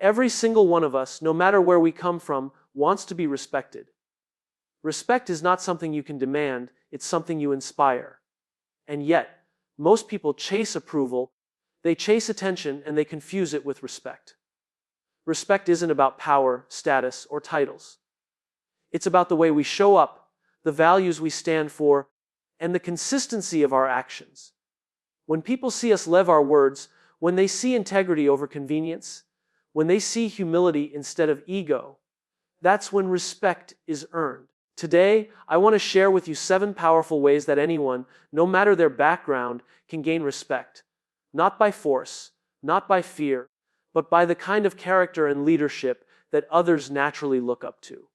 Every single one of us, no matter where we come from, wants to be respected. Respect is not something you can demand, it's something you inspire. And yet, most people chase approval, they chase attention, and they confuse it with respect. Respect isn't about power, status, or titles. It's about the way we show up, the values we stand for, and the consistency of our actions. When people see us live our words, when they see integrity over convenience, when they see humility instead of ego, that's when respect is earned. Today, I want to share with you 7 powerful ways that anyone, no matter their background, can gain respect. Not by force, not by fear, but by the kind of character and leadership that others naturally look up to.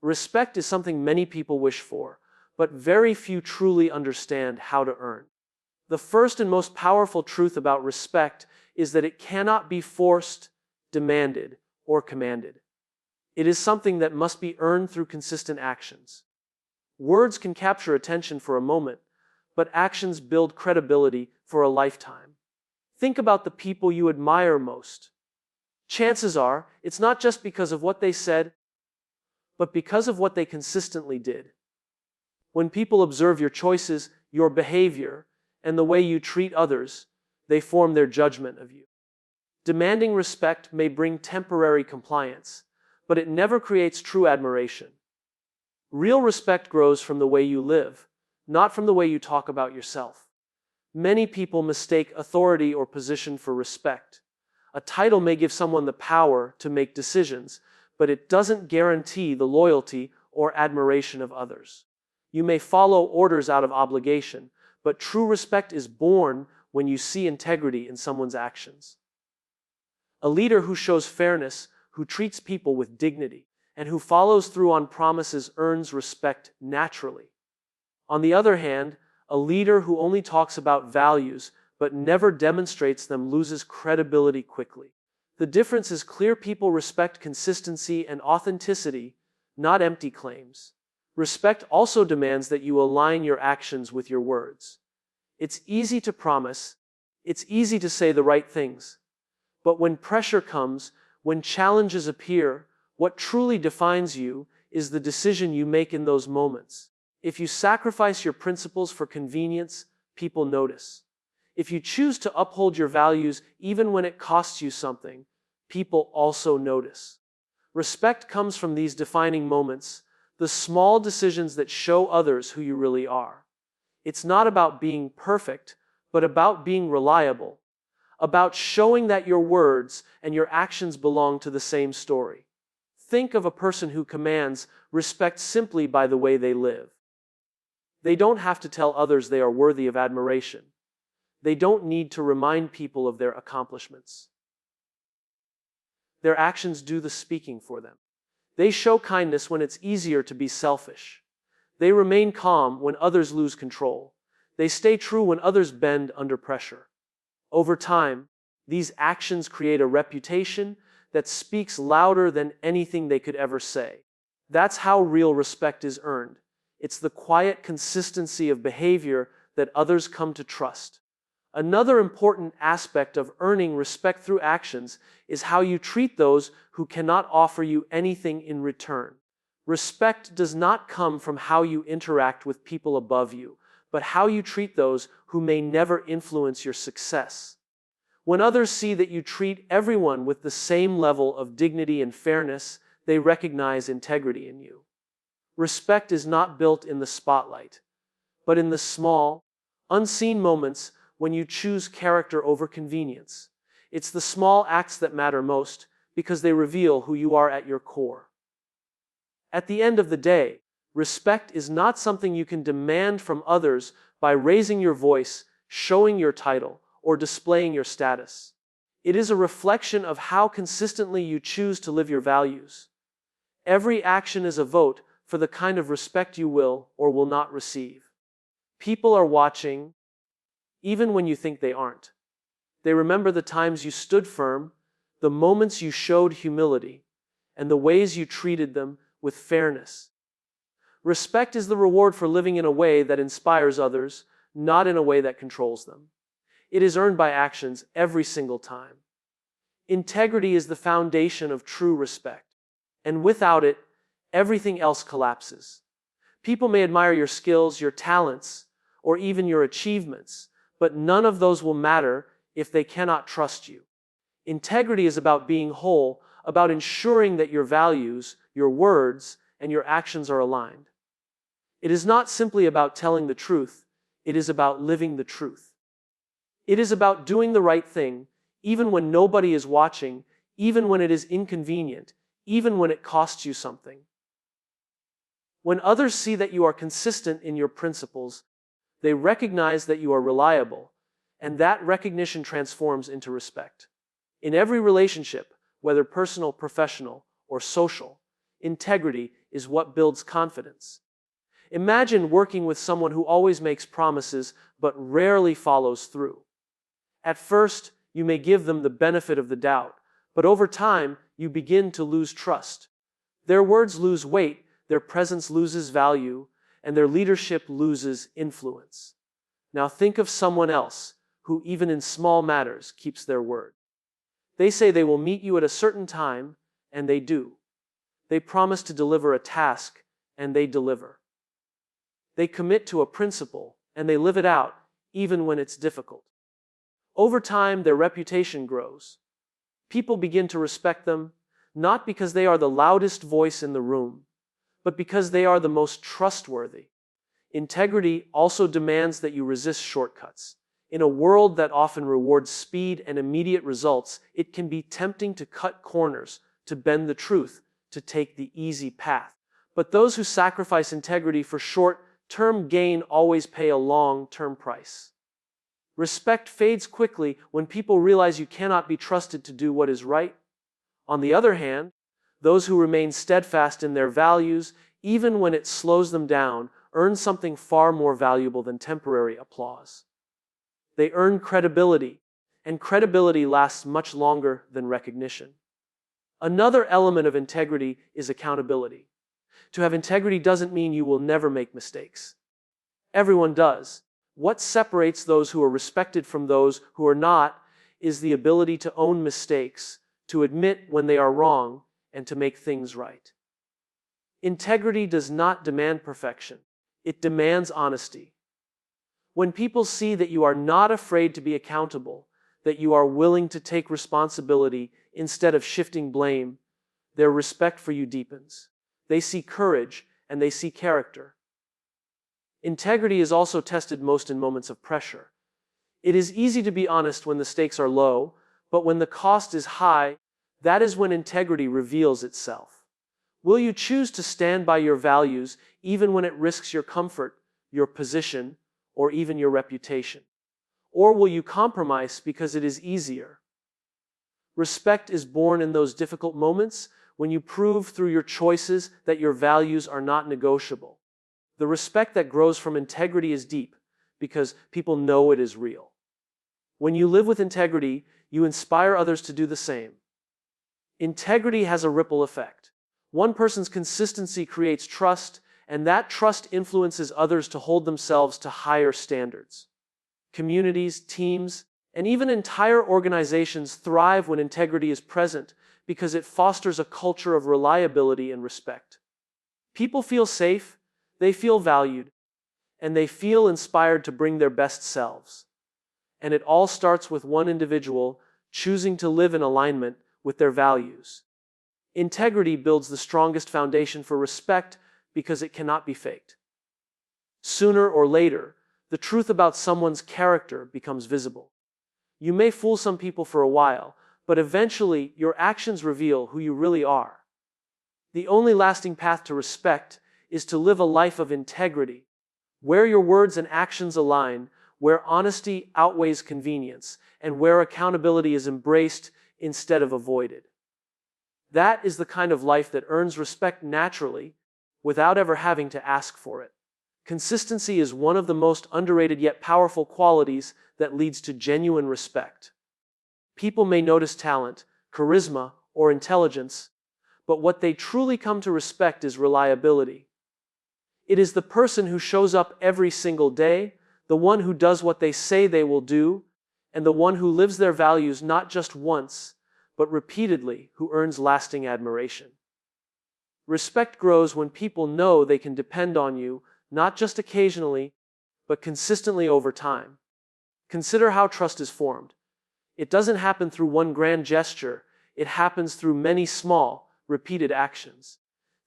Respect is something many people wish for, but very few truly understand how to earn. The first and most powerful truth about respect is that it cannot be forced, demanded, or commanded. It is something that must be earned through consistent actions. Words can capture attention for a moment, but actions build credibility for a lifetime. Think about the people you admire most. Chances are, it's not just because of what they said, but because of what they consistently did. When people observe your choices, your behavior, and the way you treat others, they form their judgment of you. Demanding respect may bring temporary compliance, but it never creates true admiration. Real respect grows from the way you live, not from the way you talk about yourself. Many people mistake authority or position for respect. A title may give someone the power to make decisions, but it doesn't guarantee the loyalty or admiration of others. You may follow orders out of obligation, but true respect is born when you see integrity in someone's actions. A leader who shows fairness, who treats people with dignity, and who follows through on promises earns respect naturally. On the other hand, a leader who only talks about values but never demonstrates them loses credibility quickly. The difference is clear. People respect consistency and authenticity, not empty claims. Respect also demands that you align your actions with your words. It's easy to promise, it's easy to say the right things, but when pressure comes, when challenges appear, what truly defines you is the decision you make in those moments. If you sacrifice your principles for convenience, people notice. If you choose to uphold your values even when it costs you something, people also notice. Respect comes from these defining moments, the small decisions that show others who you really are. It's not about being perfect, but about being reliable, about showing that your words and your actions belong to the same story. Think of a person who commands respect simply by the way they live. They don't have to tell others they are worthy of admiration. They don't need to remind people of their accomplishments. Their actions do the speaking for them. They show kindness when it's easier to be selfish. They remain calm when others lose control. They stay true when others bend under pressure. Over time, these actions create a reputation that speaks louder than anything they could ever say. That's how real respect is earned. It's the quiet consistency of behavior that others come to trust. Another important aspect of earning respect through actions is how you treat those who cannot offer you anything in return. Respect does not come from how you interact with people above you, but how you treat those who may never influence your success. When others see that you treat everyone with the same level of dignity and fairness, they recognize integrity in you. Respect is not built in the spotlight, but in the small, unseen moments when you choose character over convenience. It's the small acts that matter most because they reveal who you are at your core. At the end of the day, respect is not something you can demand from others by raising your voice, showing your title, or displaying your status. It is a reflection of how consistently you choose to live your values. Every action is a vote for the kind of respect you will or will not receive. People are watching, even when you think they aren't. They remember the times you stood firm, the moments you showed humility, and the ways you treated them with fairness. Respect is the reward for living in a way that inspires others, not in a way that controls them. It is earned by actions every single time. Integrity is the foundation of true respect, and without it, everything else collapses. People may admire your skills, your talents, or even your achievements, but none of those will matter if they cannot trust you. Integrity is about being whole, about ensuring that your values, your words, and your actions are aligned. It is not simply about telling the truth, it is about living the truth. It is about doing the right thing, even when nobody is watching, even when it is inconvenient, even when it costs you something. When others see that you are consistent in your principles, they recognize that you are reliable, and that recognition transforms into respect. In every relationship, whether personal, professional, or social, integrity is what builds confidence. Imagine working with someone who always makes promises but rarely follows through. At first, you may give them the benefit of the doubt, but over time, you begin to lose trust. Their words lose weight, their presence loses value, and their leadership loses influence. Now think of someone else who, even in small matters, keeps their word. They say they will meet you at a certain time, and they do. They promise to deliver a task, and they deliver. They commit to a principle, and they live it out, even when it's difficult. Over time, their reputation grows. People begin to respect them, not because they are the loudest voice in the room, but because they are the most trustworthy. Integrity also demands that you resist shortcuts. In a world that often rewards speed and immediate results, it can be tempting to cut corners, to bend the truth, to take the easy path. But those who sacrifice integrity for short-term gain always pay a long-term price. Respect fades quickly when people realize you cannot be trusted to do what is right. On the other hand, those who remain steadfast in their values, even when it slows them down, earn something far more valuable than temporary applause. They earn credibility, and credibility lasts much longer than recognition. Another element of integrity is accountability. To have integrity doesn't mean you will never make mistakes. Everyone does. What separates those who are respected from those who are not is the ability to own mistakes, to admit when they are wrong, and to make things right. Integrity does not demand perfection. It demands honesty. When people see that you are not afraid to be accountable, that you are willing to take responsibility instead of shifting blame, their respect for you deepens. They see courage and they see character. Integrity is also tested most in moments of pressure. It is easy to be honest when the stakes are low, but when the cost is high, that is when integrity reveals itself. Will you choose to stand by your values even when it risks your comfort, your position, or even your reputation? Or will you compromise because it is easier? Respect is born in those difficult moments when you prove through your choices that your values are not negotiable. The respect that grows from integrity is deep because people know it is real. When you live with integrity, you inspire others to do the same. Integrity has a ripple effect. One person's consistency creates trust, and that trust influences others to hold themselves to higher standards. Communities, teams, and even entire organizations thrive when integrity is present because it fosters a culture of reliability and respect. People feel safe, they feel valued, and they feel inspired to bring their best selves. And it all starts with one individual choosing to live in alignment with their values. Integrity builds the strongest foundation for respect because it cannot be faked. Sooner or later, the truth about someone's character becomes visible. You may fool some people for a while, but eventually your actions reveal who you really are. The only lasting path to respect is to live a life of integrity, where your words and actions align, where honesty outweighs convenience, and where accountability is embraced instead of avoided. That is the kind of life that earns respect naturally, without ever having to ask for it. Consistency is one of the most underrated yet powerful qualities that leads to genuine respect. People may notice talent, charisma, or intelligence, but what they truly come to respect is reliability. It is the person who shows up every single day, the one who does what they say they will do, and the one who lives their values not just once, but but repeatedly, who earns lasting admiration. Respect grows when people know they can depend on you, not just occasionally, but consistently over time. Consider how trust is formed. It doesn't happen through one grand gesture, it happens through many small, repeated actions.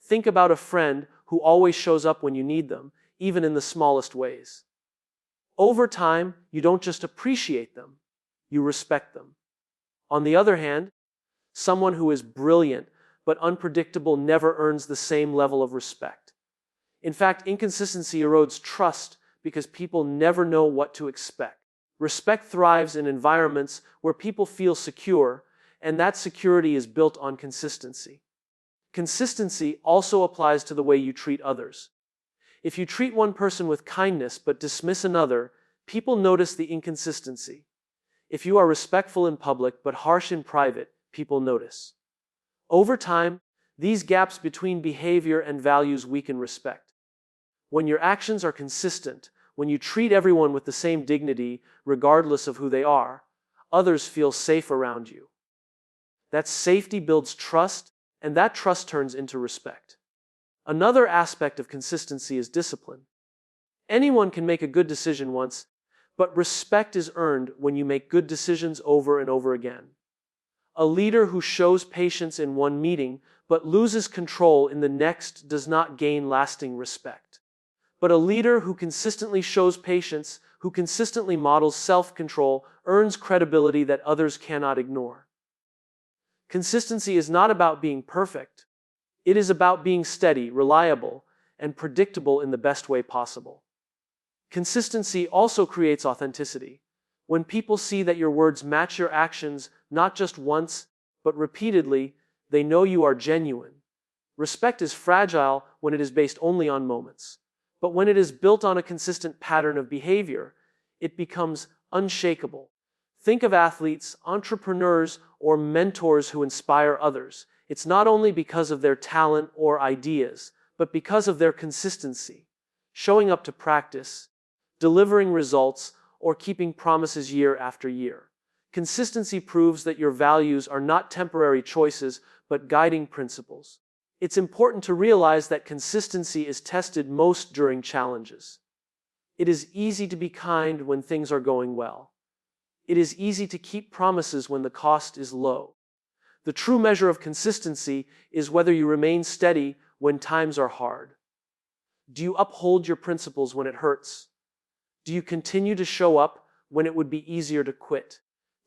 Think about a friend who always shows up when you need them, even in the smallest ways. Over time, you don't just appreciate them, you respect them. On the other hand, someone who is brilliant but unpredictable never earns the same level of respect. In fact, inconsistency erodes trust because people never know what to expect. Respect thrives in environments where people feel secure, and that security is built on consistency. Consistency also applies to the way you treat others. If you treat one person with kindness but dismiss another, people notice the inconsistency. If you are respectful in public but harsh in private, people notice. Over time, these gaps between behavior and values weaken respect. When your actions are consistent, when you treat everyone with the same dignity, regardless of who they are, others feel safe around you. That safety builds trust, and that trust turns into respect. Another aspect of consistency is discipline. Anyone can make a good decision once, but respect is earned when you make good decisions over and over again. A leader who shows patience in one meeting but loses control in the next does not gain lasting respect. But a leader who consistently shows patience, who consistently models self-control, earns credibility that others cannot ignore. Consistency is not about being perfect. It is about being steady, reliable, and predictable in the best way possible. Consistency also creates authenticity. When people see that your words match your actions, not just once, but repeatedly, they know you are genuine. Respect is fragile when it is based only on moments. But when it is built on a consistent pattern of behavior, it becomes unshakable. Think of athletes, entrepreneurs, or mentors who inspire others. It's not only because of their talent or ideas, but because of their consistency. Showing up to practice, delivering results, or keeping promises year after year. Consistency proves that your values are not temporary choices, but guiding principles. It's important to realize that consistency is tested most during challenges. It is easy to be kind when things are going well. It is easy to keep promises when the cost is low. The true measure of consistency is whether you remain steady when times are hard. Do you uphold your principles when it hurts? Do you continue to show up when it would be easier to quit?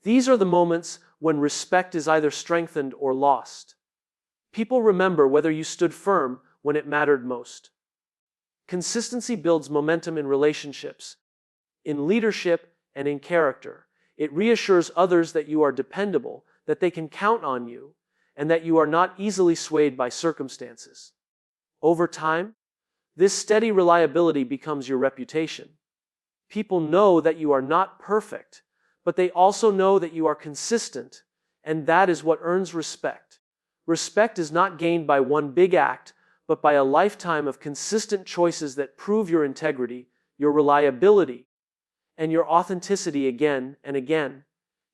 These are the moments when respect is either strengthened or lost. People remember whether you stood firm when it mattered most. Consistency builds momentum in relationships, in leadership, and in character. It reassures others that you are dependable, that they can count on you, and that you are not easily swayed by circumstances. Over time, this steady reliability becomes your reputation. People know that you are not perfect, but they also know that you are consistent, and that is what earns respect. Respect is not gained by one big act, but by a lifetime of consistent choices that prove your integrity, your reliability, and your authenticity again and again.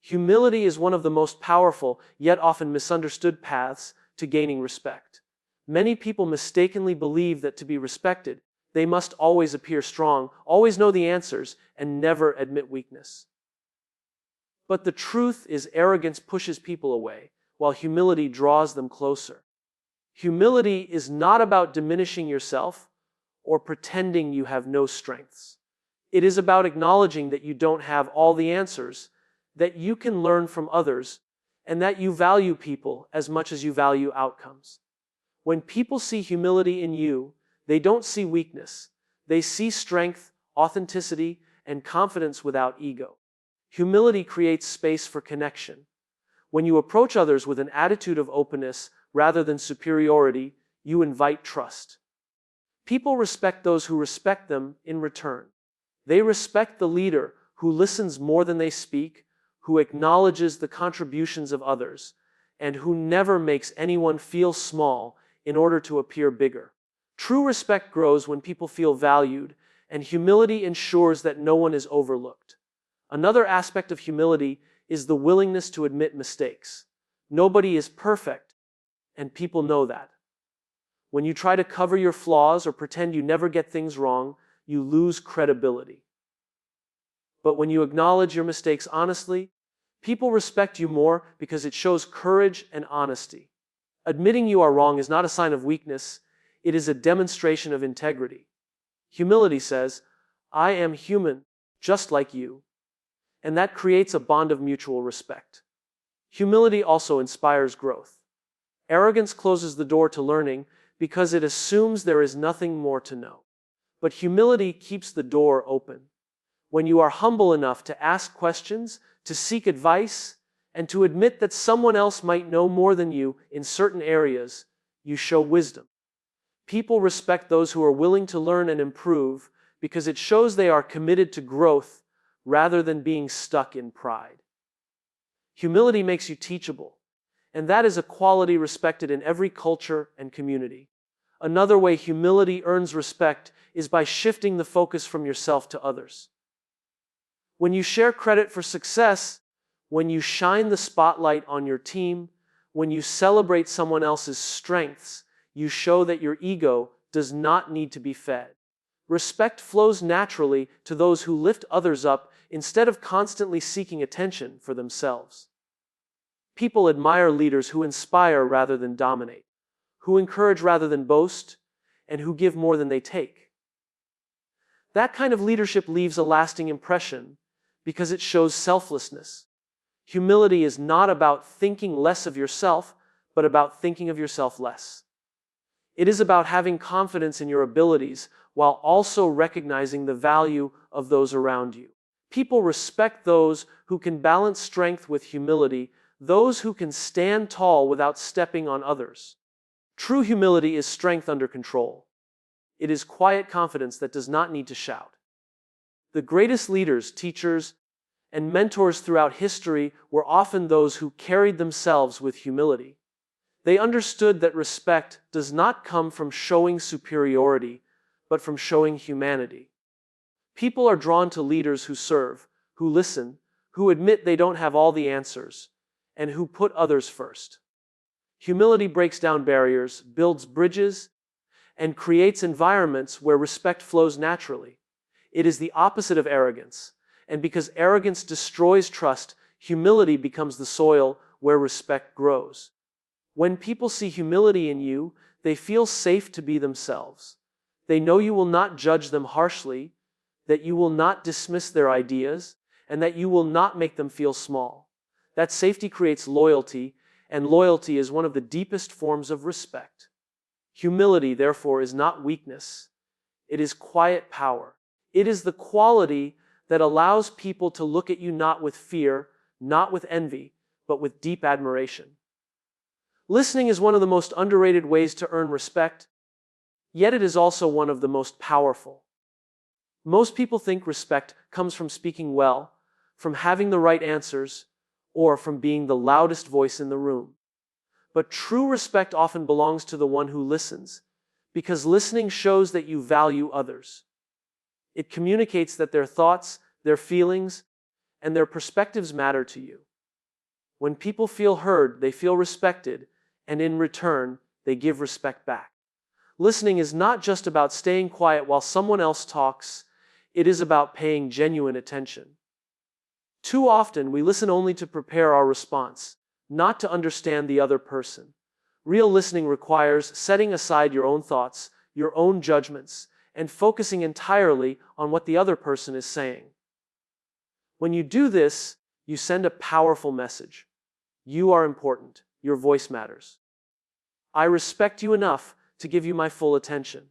Humility is one of the most powerful, yet often misunderstood paths to gaining respect. Many people mistakenly believe that to be respected, they must always appear strong, always know the answers, and never admit weakness. But the truth is, arrogance pushes people away, while humility draws them closer. Humility is not about diminishing yourself or pretending you have no strengths. It is about acknowledging that you don't have all the answers, that you can learn from others, and that you value people as much as you value outcomes. When people see humility in you, they don't see weakness. They see strength, authenticity, and confidence without ego. Humility creates space for connection. When you approach others with an attitude of openness rather than superiority, you invite trust. People respect those who respect them in return. They respect the leader who listens more than they speak, who acknowledges the contributions of others, and who never makes anyone feel small in order to appear bigger. True respect grows when people feel valued, and humility ensures that no one is overlooked. Another aspect of humility is the willingness to admit mistakes. Nobody is perfect, and people know that. When you try to cover your flaws or pretend you never get things wrong, you lose credibility. But when you acknowledge your mistakes honestly, people respect you more because it shows courage and honesty. Admitting you are wrong is not a sign of weakness, it is a demonstration of integrity. Humility says, I am human, just like you. And that creates a bond of mutual respect. Humility also inspires growth. Arrogance closes the door to learning because it assumes there is nothing more to know. But humility keeps the door open. When you are humble enough to ask questions, to seek advice, and to admit that someone else might know more than you in certain areas, you show wisdom. People respect those who are willing to learn and improve because it shows they are committed to growth rather than being stuck in pride. Humility makes you teachable, and that is a quality respected in every culture and community. Another way humility earns respect is by shifting the focus from yourself to others. When you share credit for success, when you shine the spotlight on your team, when you celebrate someone else's strengths, you show that your ego does not need to be fed. Respect flows naturally to those who lift others up instead of constantly seeking attention for themselves. People admire leaders who inspire rather than dominate, who encourage rather than boast, and who give more than they take. That kind of leadership leaves a lasting impression because it shows selflessness. Humility is not about thinking less of yourself, but about thinking of yourself less. It is about having confidence in your abilities while also recognizing the value of those around you. People respect those who can balance strength with humility, those who can stand tall without stepping on others. True humility is strength under control. It is quiet confidence that does not need to shout. The greatest leaders, teachers, and mentors throughout history were often those who carried themselves with humility. They understood that respect does not come from showing superiority, but from showing humanity. People are drawn to leaders who serve, who listen, who admit they don't have all the answers, and who put others first. Humility breaks down barriers, builds bridges, and creates environments where respect flows naturally. It is the opposite of arrogance, and because arrogance destroys trust, humility becomes the soil where respect grows. When people see humility in you, they feel safe to be themselves. They know you will not judge them harshly, that you will not dismiss their ideas, and that you will not make them feel small. That safety creates loyalty, and loyalty is one of the deepest forms of respect. Humility, therefore, is not weakness. It is quiet power. It is the quality that allows people to look at you not with fear, not with envy, but with deep admiration. Listening is one of the most underrated ways to earn respect, yet it is also one of the most powerful. Most people think respect comes from speaking well, from having the right answers, or from being the loudest voice in the room. But true respect often belongs to the one who listens, because listening shows that you value others. It communicates that their thoughts, their feelings, and their perspectives matter to you. When people feel heard, they feel respected, and in return, they give respect back. Listening is not just about staying quiet while someone else talks, it is about paying genuine attention. Too often, we listen only to prepare our response, not to understand the other person. Real listening requires setting aside your own thoughts, your own judgments, and focusing entirely on what the other person is saying. When you do this, you send a powerful message. You are important. Your voice matters. I respect you enough to give you my full attention.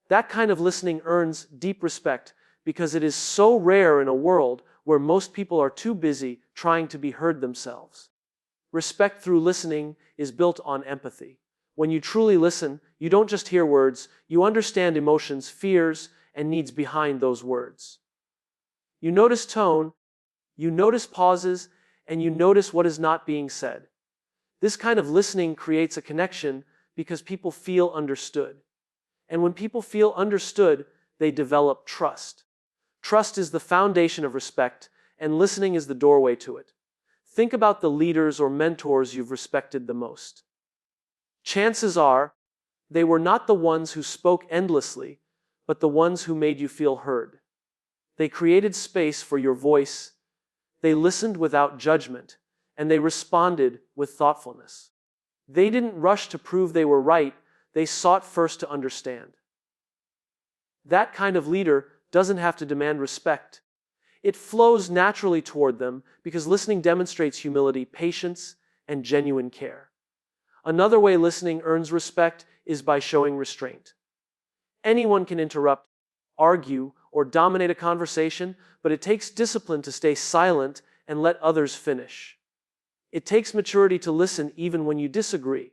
That kind of listening earns deep respect because it is so rare in a world where most people are too busy trying to be heard themselves. Respect through listening is built on empathy. When you truly listen, you don't just hear words, you understand emotions, fears, and needs behind those words. You notice tone, you notice pauses, and you notice what is not being said. This kind of listening creates a connection because people feel understood. And when people feel understood, they develop trust. Trust is the foundation of respect, and listening is the doorway to it. Think about the leaders or mentors you've respected the most. Chances are, they were not the ones who spoke endlessly, but the ones who made you feel heard. They created space for your voice, they listened without judgment, and they responded with thoughtfulness. They didn't rush to prove they were right, they sought first to understand. That kind of leader doesn't have to demand respect. It flows naturally toward them because listening demonstrates humility, patience, and genuine care. Another way listening earns respect is by showing restraint. Anyone can interrupt, argue, or dominate a conversation, but it takes discipline to stay silent and let others finish. It takes maturity to listen even when you disagree.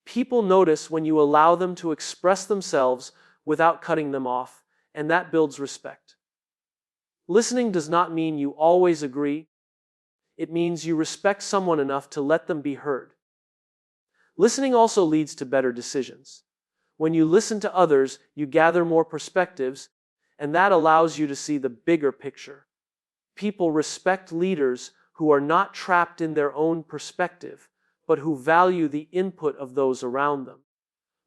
People notice when you allow them to express themselves without cutting them off, and that builds respect. Listening does not mean you always agree. It means you respect someone enough to let them be heard. Listening also leads to better decisions. When you listen to others, you gather more perspectives, and that allows you to see the bigger picture. People respect leaders who are not trapped in their own perspective, but who value the input of those around them.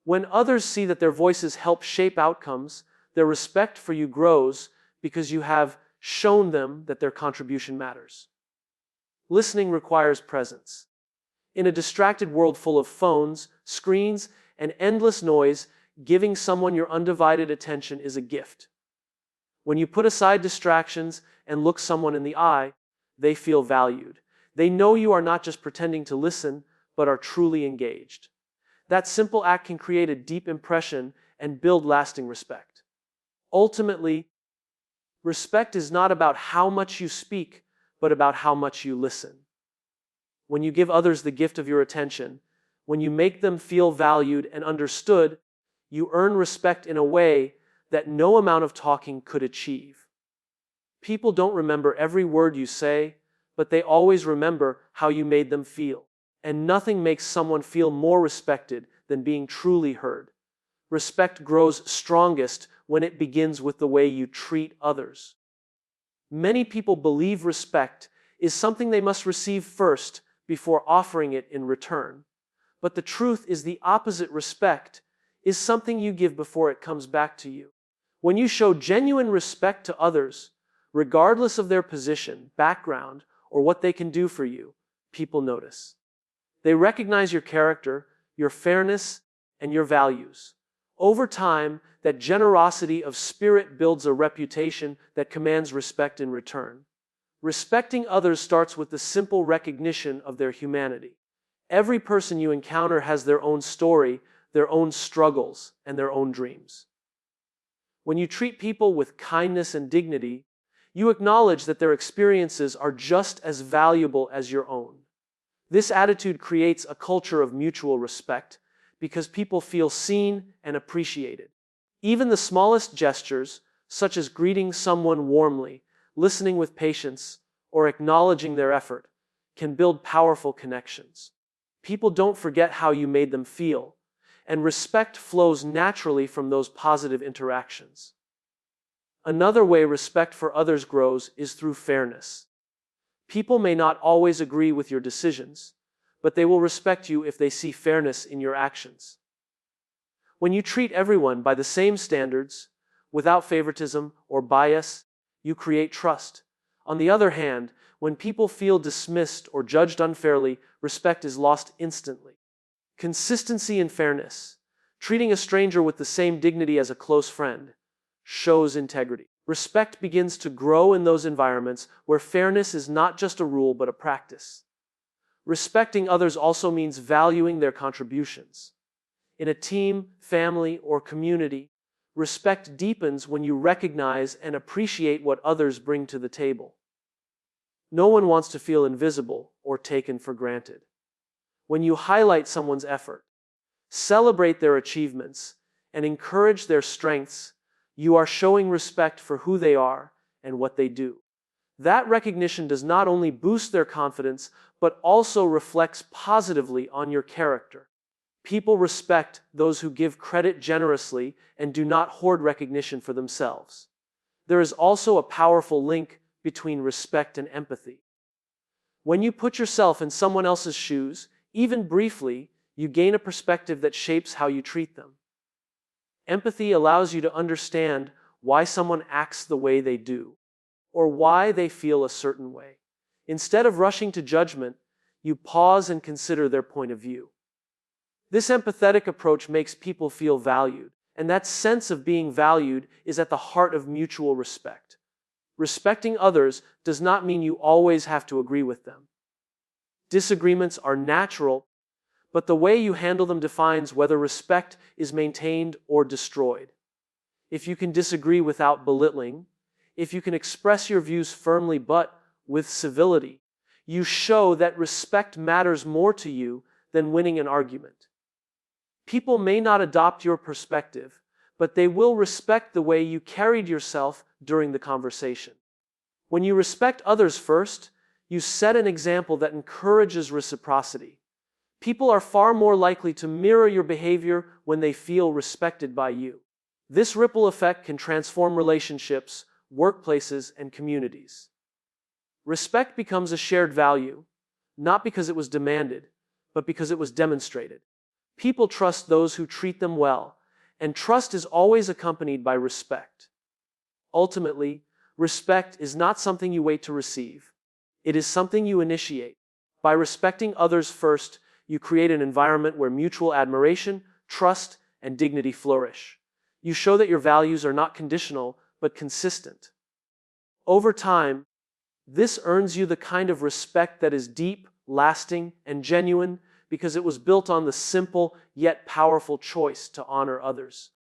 When others see that their voices help shape outcomes, their respect for you grows because you have shown them that their contribution matters. Listening requires presence. In a distracted world full of phones, screens, and endless noise, giving someone your undivided attention is a gift. When you put aside distractions and look someone in the eye, they feel valued. They know you are not just pretending to listen, but are truly engaged. That simple act can create a deep impression and build lasting respect. Ultimately, respect is not about how much you speak, but about how much you listen. When you give others the gift of your attention, when you make them feel valued and understood, you earn respect in a way that no amount of talking could achieve. People don't remember every word you say, but they always remember how you made them feel. And nothing makes someone feel more respected than being truly heard. Respect grows strongest when it begins with the way you treat others. Many people believe respect is something they must receive first before offering it in return. But the truth is the opposite. Respect is something you give before it comes back to you. When you show genuine respect to others, regardless of their position, background, or what they can do for you, people notice. They recognize your character, your fairness, and your values. Over time, that generosity of spirit builds a reputation that commands respect in return. Respecting others starts with the simple recognition of their humanity. Every person you encounter has their own story, their own struggles, and their own dreams. When you treat people with kindness and dignity, you acknowledge that their experiences are just as valuable as your own. This attitude creates a culture of mutual respect because people feel seen and appreciated. Even the smallest gestures, such as greeting someone warmly, listening with patience, or acknowledging their effort, can build powerful connections. People don't forget how you made them feel, and respect flows naturally from those positive interactions. Another way respect for others grows is through fairness. People may not always agree with your decisions, but they will respect you if they see fairness in your actions. When you treat everyone by the same standards, without favoritism or bias, you create trust. On the other hand, when people feel dismissed or judged unfairly, respect is lost instantly. Consistency and fairness, treating a stranger with the same dignity as a close friend, shows integrity. Respect begins to grow in those environments where fairness is not just a rule but a practice. Respecting others also means valuing their contributions. In a team, family, or community, respect deepens when you recognize and appreciate what others bring to the table. No one wants to feel invisible or taken for granted. When you highlight someone's effort, celebrate their achievements, and encourage their strengths, you are showing respect for who they are and what they do. That recognition does not only boost their confidence, but also reflects positively on your character. People respect those who give credit generously and do not hoard recognition for themselves. There is also a powerful link between respect and empathy. When you put yourself in someone else's shoes, even briefly, you gain a perspective that shapes how you treat them. Empathy allows you to understand why someone acts the way they do, or why they feel a certain way. Instead of rushing to judgment, you pause and consider their point of view. This empathetic approach makes people feel valued, and that sense of being valued is at the heart of mutual respect. Respecting others does not mean you always have to agree with them. Disagreements are natural, but the way you handle them defines whether respect is maintained or destroyed. If you can disagree without belittling, if you can express your views firmly but with civility, you show that respect matters more to you than winning an argument. People may not adopt your perspective, but they will respect the way you carried yourself during the conversation. When you respect others first, you set an example that encourages reciprocity. People are far more likely to mirror your behavior when they feel respected by you. This ripple effect can transform relationships, workplaces, and communities. Respect becomes a shared value, not because it was demanded, but because it was demonstrated. People trust those who treat them well, and trust is always accompanied by respect. Ultimately, respect is not something you wait to receive. It is something you initiate. By respecting others first, you create an environment where mutual admiration, trust, and dignity flourish. You show that your values are not conditional, but consistent. Over time, this earns you the kind of respect that is deep, lasting, and genuine because it was built on the simple yet powerful choice to honor others.